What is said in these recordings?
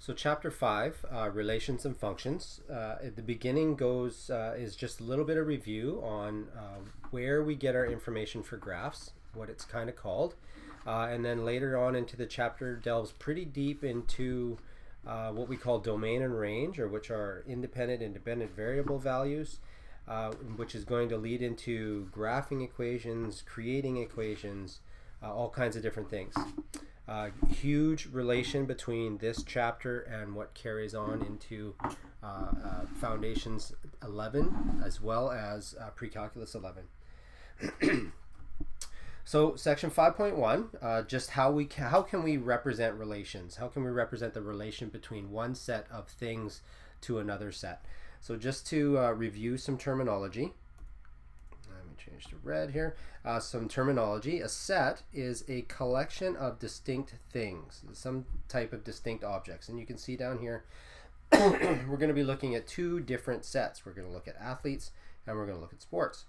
So chapter 5, relations and functions. At the beginning is just a little bit of review on where we get our information for graphs, what it's kind of called. And then later on into the chapter delves pretty deep into what we call domain and range, or which are independent variable values, which is going to lead into graphing equations, creating equations, all kinds of different things. Huge relation between this chapter and what carries on into Foundations 11 as well as Pre-Calculus 11. So section 5.1, just how can we represent relations? How can we represent the relation between one set of things to another set? So just to review some terminology. Let me change to red here. Some terminology. A set is a collection of distinct things, some type of distinct objects. And you can see down here, we're going to be looking at two different sets. We're going to look at athletes and we're going to look at sports.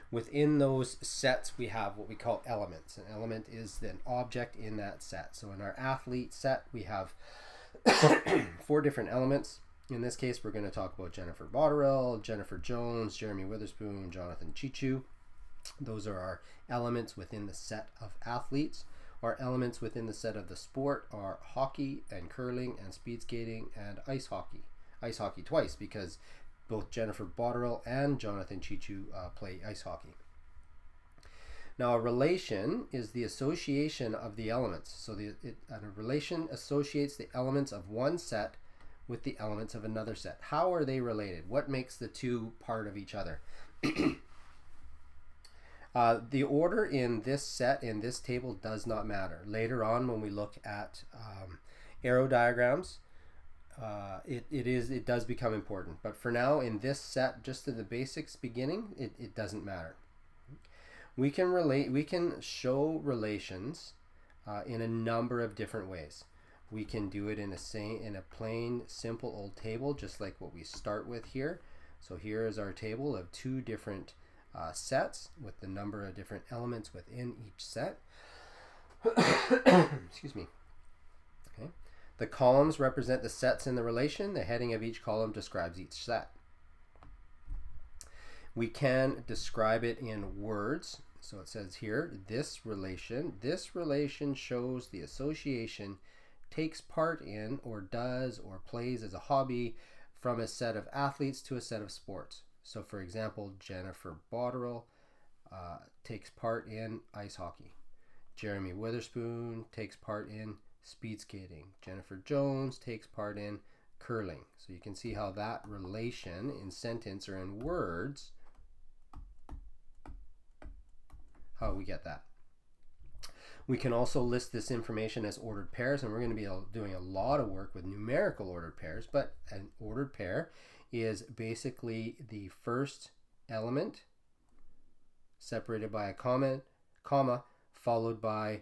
Within those sets, we have what we call elements. An element is an object in that set. So in our athlete set, we have 4 different elements. In this case, we're going to talk about Jennifer Botterill, Jennifer Jones, Jeremy Witherspoon, Jonathan Chichu. Those are our elements within the set of athletes. Our elements within the set of the sport are hockey and curling and speed skating and ice hockey. Ice hockey twice because both Jennifer Botterill and Jonathan Chichu play ice hockey. Now, a relation is the association of the elements. So a relation associates the elements of one set with the elements of another set. How are they related? What makes the two part of each other? The order in this set, in this table, does not matter. Later on, when we look at arrow diagrams, it does become important. But for now, in this set, just to the basics beginning, it doesn't matter. We can show relations in a number of different ways. We can do it in a plain, simple old table, just like what we start with here. So here is our table of 2 different sets with the number of different elements within each set. Excuse me. Okay. The columns represent the sets in the relation. The heading of each column describes each set. We can describe it in words. So it says here, this relation shows the association takes part in or does or plays as a hobby from a set of athletes to a set of sports. So for example, Jennifer Botterill takes part in ice hockey. Jeremy Witherspoon takes part in speed skating. Jennifer Jones takes part in curling. So you can see how that relation in sentence or in words, how we get that. We can also list this information as ordered pairs, and we're going to be doing a lot of work with numerical ordered pairs, but an ordered pair is basically the first element separated by a comma followed by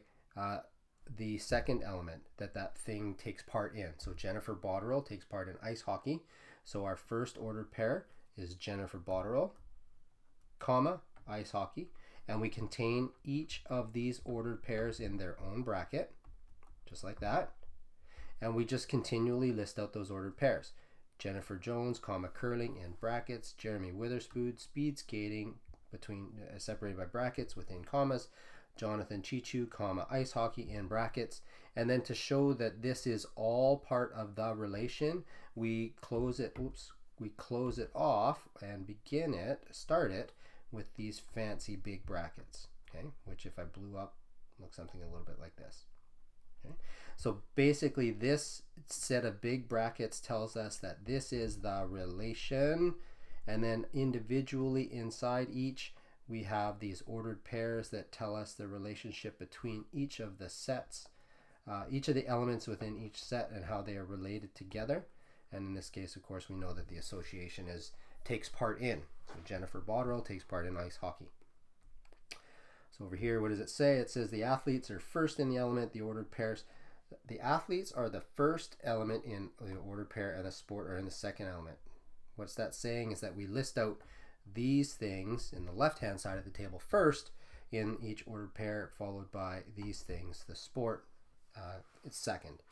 the second element that thing takes part in. So Jennifer Botterill takes part in ice hockey. So our first ordered pair is Jennifer Botterill, comma, ice hockey. And we contain each of these ordered pairs in their own bracket, just like that. And we just continually list out those ordered pairs. Jennifer Jones, comma, curling in brackets. Jeremy Witherspoon, speed skating, separated by brackets within commas. Jonathan Chichu, comma, ice hockey in brackets. And then to show that this is all part of the relation, we close it off and start it with these fancy big brackets, okay, which if I blew up, looks something a little bit like this. Okay? So basically this set of big brackets tells us that this is the relation, and then individually inside each we have these ordered pairs that tell us the relationship between each of the sets, each of the elements within each set and how they are related together. And in this case, of course, we know that the association takes part in. So Jennifer Botterill takes part in ice hockey. So over here, what does it say? It says the athletes are first in the element, the ordered pairs. The athletes are the first element in the ordered pair, and the sport are in the second element. What's that saying is that we list out these things in the left-hand side of the table first in each ordered pair, followed by these things, the sport, it's second.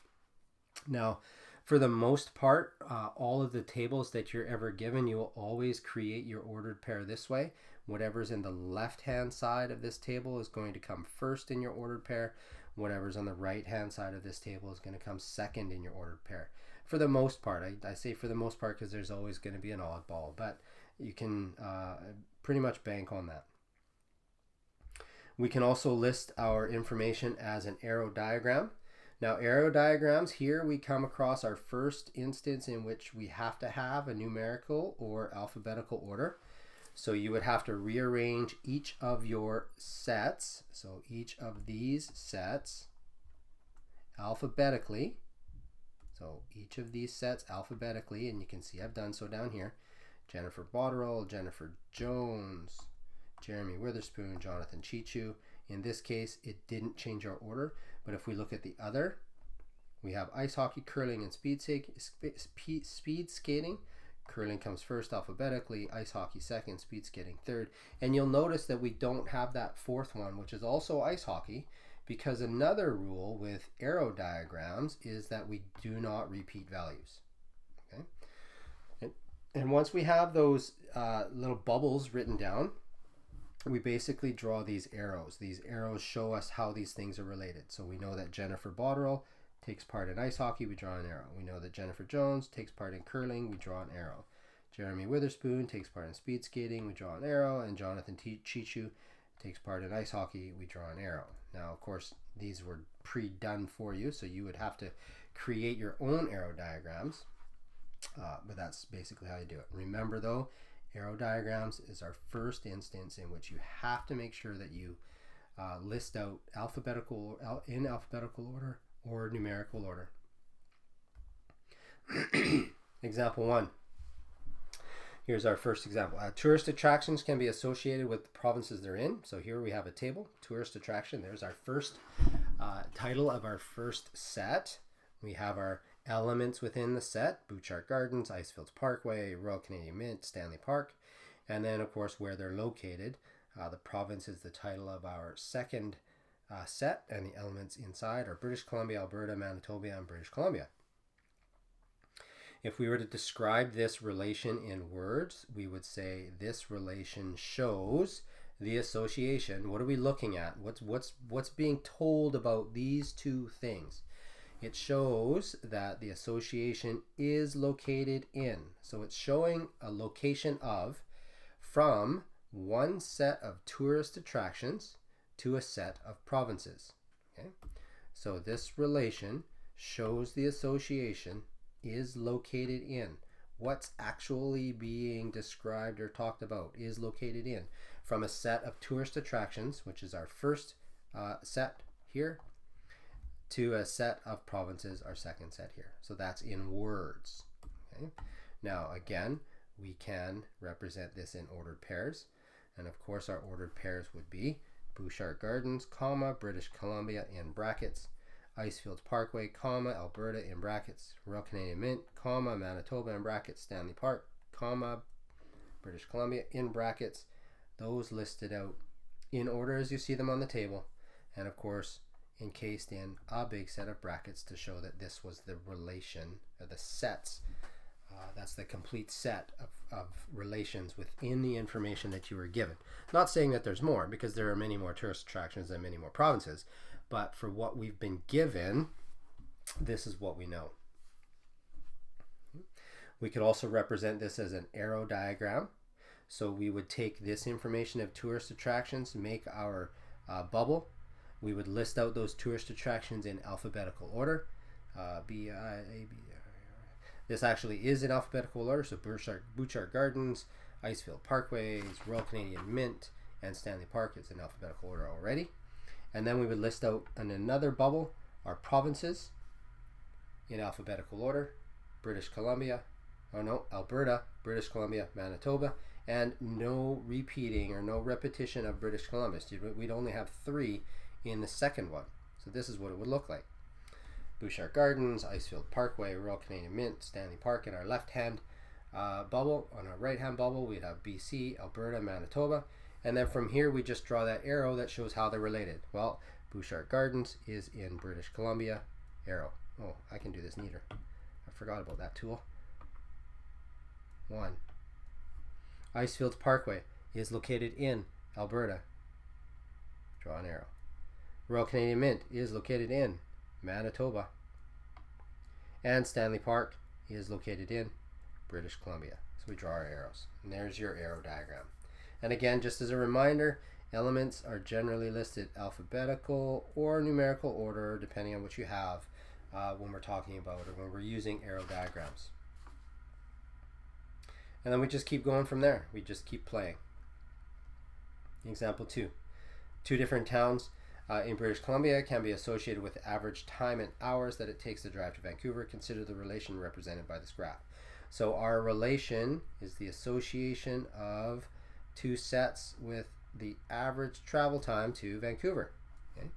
Now, for the most part, all of the tables that you're ever given, you will always create your ordered pair this way. Whatever's in the left-hand side of this table is going to come first in your ordered pair. Whatever's on the right-hand side of this table is going to come second in your ordered pair. For the most part, I say for the most part because there's always going to be an oddball, but you can pretty much bank on that. We can also list our information as an arrow diagram. Now, arrow diagrams, here we come across our first instance in which we have to have a numerical or alphabetical order. So you would have to rearrange each of your sets, so each of these sets alphabetically. So each of these sets alphabetically, and you can see I've done so down here. Jennifer Botterill, Jennifer Jones, Jeremy Witherspoon, Jonathan Chichu. In this case, it didn't change our order, but if we look at the other, we have ice hockey, curling, and speed skating. Curling comes first alphabetically, ice hockey second, speed skating third. And you'll notice that we don't have that fourth one, which is also ice hockey, because another rule with arrow diagrams is that we do not repeat values. Okay? And once we have those little bubbles written down, we basically draw these arrows. These arrows show us how these things are related. So we know that Jennifer Botterill takes part in ice hockey, we draw an arrow. We know that Jennifer Jones takes part in curling, we draw an arrow. Jeremy Witherspoon takes part in speed skating, we draw an arrow. And Jonathan Chichu takes part in ice hockey, we draw an arrow. Now, of course, these were pre-done for you, so you would have to create your own arrow diagrams. But that's basically how you do it. Remember, though, arrow diagrams is our first instance in which you have to make sure that you list out in alphabetical order or numerical order. Example 1. Here's our first example. Tourist attractions can be associated with the provinces they're in. So here we have a table, tourist attraction. There's our first title of our first set. We have our elements within the set: Butchart Gardens, Icefields Parkway, Royal Canadian Mint, Stanley Park. And then, of course, where they're located. The province is the title of our second set, and the elements inside are British Columbia, Alberta, Manitoba, and British Columbia. If we were to describe this relation in words, we would say this relation shows the association. What are we looking at? What's being told about these two things? It shows that the association is located in. So it's showing a location of from one set of tourist attractions to a set of provinces. Okay? So this relation shows the association is located in. What's actually being described or talked about is located in from a set of tourist attractions, which is our first set here, to a set of provinces, our second set here. So that's in words. Okay? Now again, we can represent this in ordered pairs, and of course our ordered pairs would be Butchart Gardens, comma, British Columbia in brackets, Icefields Parkway, comma, Alberta in brackets, Royal Canadian Mint, comma, Manitoba in brackets, Stanley Park, comma, British Columbia in brackets. Those listed out in order as you see them on the table, and of course encased in a big set of brackets to show that this was the relation of the sets. That's the complete set of relations within the information that you were given. Not saying that there's more, because there are many more tourist attractions and many more provinces, but for what we've been given, this is what we know. We could also represent this as an arrow diagram. So we would take this information of tourist attractions, make our bubble. We would list out those tourist attractions in alphabetical order. This actually is in alphabetical order, so Butchart Gardens, Icefield Parkways, Royal Canadian Mint, and Stanley Park is in alphabetical order already. And then we would list out in another bubble our provinces in alphabetical order: Alberta, British Columbia, Manitoba, and no repeating or no repetition of British Columbia. We'd only have 3 in the second one. So this is what it would look like. Butchart Gardens, Icefield Parkway, Royal Canadian Mint, Stanley Park in our left-hand bubble. On our right-hand bubble, we'd have BC, Alberta, Manitoba. And then from here, we just draw that arrow that shows how they're related. Well, Butchart Gardens is in British Columbia, arrow. Oh, I can do this neater. I forgot about that tool. 1. Icefields Parkway is located in Alberta. Draw an arrow. Royal Canadian Mint is located in Manitoba. And Stanley Park is located in British Columbia. So we draw our arrows. And there's your arrow diagram. And again, just as a reminder, elements are generally listed alphabetical or numerical order, depending on what you have when we're talking about or when we're using arrow diagrams. And then we just keep going from there. We just keep playing. Example 2. 2 different towns in British Columbia can be associated with the average time in hours that it takes to drive to Vancouver. Consider the relation represented by this graph. So our relation is the association of 2 sets with the average travel time to Vancouver. Okay?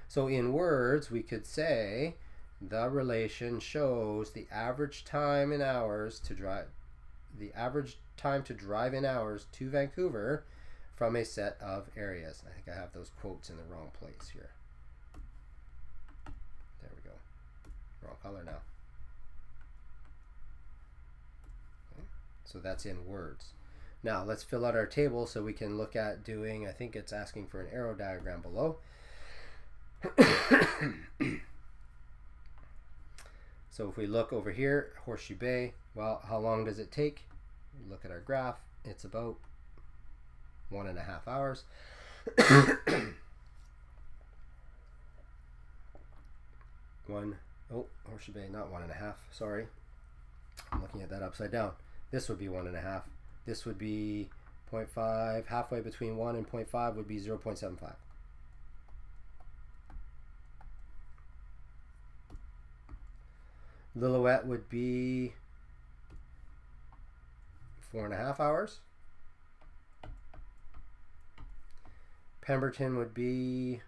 So in words, we could say the relation shows the average time in hours to drive in hours to Vancouver from a set of areas. I think I have those quotes in the wrong place here. There we go. Wrong color now. Okay. So that's in words. Now let's fill out our table so we can look at doing, I think it's asking for an arrow diagram below. So if we look over here, Horseshoe Bay, well, how long does it take? We look at our graph, it's about 1.5 hours. Horseshoe Bay, not 1.5, sorry. I'm looking at that upside down. This would be 1.5. This would be 0.5. Halfway between 1 and 0.5 would be 0.75. Lillooet would be 4.5 hours. Pemberton would be,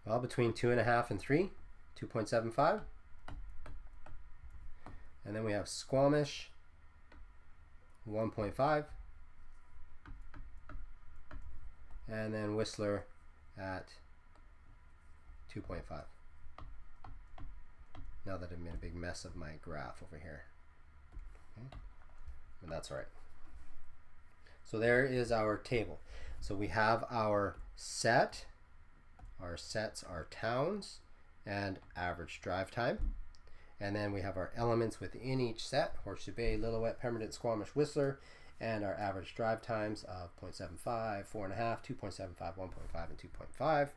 well, between 2.5 and 3, 2.75. And then we have Squamish, 1.5. And then Whistler at 2.5. Now that I've made a big mess of my graph over here. Okay. But that's all right. So there is our table. So we have our set. Our sets are towns and average drive time. And then we have our elements within each set, Horseshoe Bay, Lillooet, Pemberton, Squamish, Whistler, and our average drive times of 0.75, 4.5, 2.75, 1.5, and 2.5.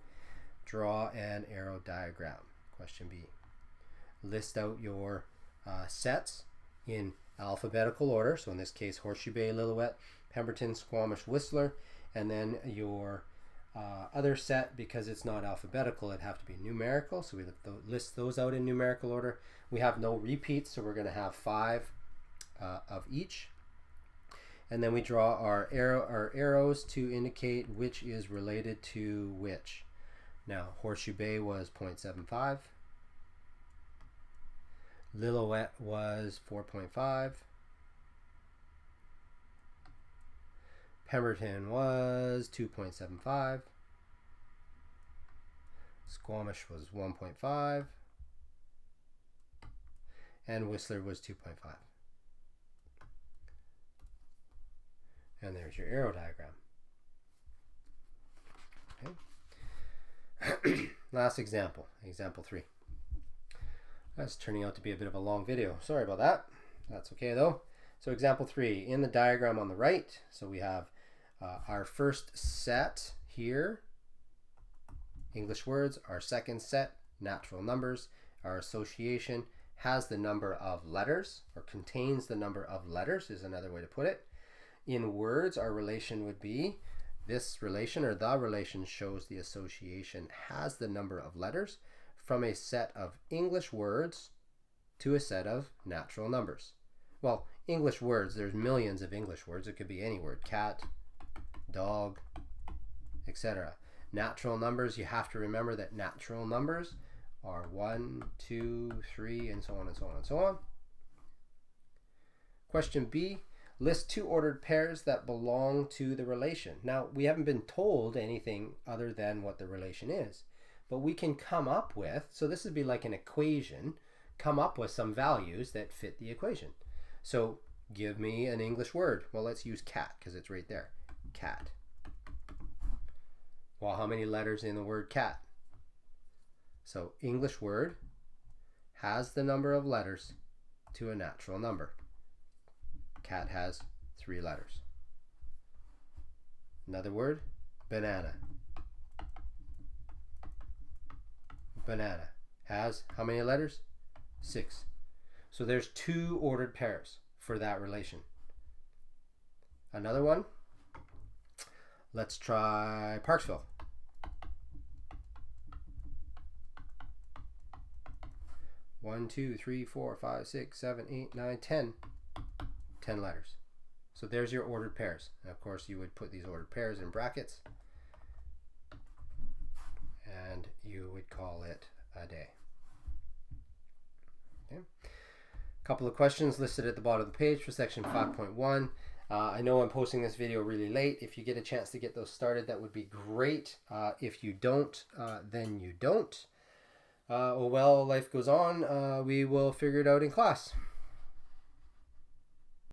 Draw an arrow diagram. Question B. List out your sets in alphabetical order. So in this case, Horseshoe Bay, Lillooet, Pemberton, Squamish, Whistler, and then your other set, because it's not alphabetical, it'd have to be numerical. So we list those out in numerical order. We have no repeats, so we're going to have 5 of each. And then we draw our arrows to indicate which is related to which. Now, Horseshoe Bay was 0.75. Lillooet was 4.5. Pemberton was 2.75. Squamish was 1.5. And Whistler was 2.5. And there's your arrow diagram. Okay. Last example, example 3. That's turning out to be a bit of a long video. Sorry about that. That's okay though. So example 3, in the diagram on the right, so we have our first set here, English words. Our second set, natural numbers. Our association has the number of letters, or contains the number of letters is another way to put it. In words, our relation would be this relation, or the relation shows the association has the number of letters from a set of English words to a set of natural numbers. Well, English words, there's millions of English words. It could be any word, cat, dog, etc. Natural numbers, you have to remember that natural numbers are 1, 2, 3, and so on and so on and so on. Question B, list 2 ordered pairs that belong to the relation. Now, we haven't been told anything other than what the relation is, but we can come up with, so this would be like an equation, come up with some values that fit the equation. So give me an English word. Well, let's use cat because it's right there. Cat. Well, how many letters in the word cat? So English word has the number of letters to a natural number. Cat has 3 letters. Another word, banana. Banana has how many letters? 6. So there's 2 ordered pairs for that relation. Another one, let's try Parksville. One, 2, 3, 4, 5, 6, 7, 8, 9, 10. 10 letters. So there's your ordered pairs. And of course, you would put these ordered pairs in brackets, and you would call it a day. Okay. A couple of questions listed at the bottom of the page for section 5.1. I know I'm posting this video really late. If you get a chance to get those started, that would be great. If you don't, then you don't. Well, life goes on. We will figure it out in class.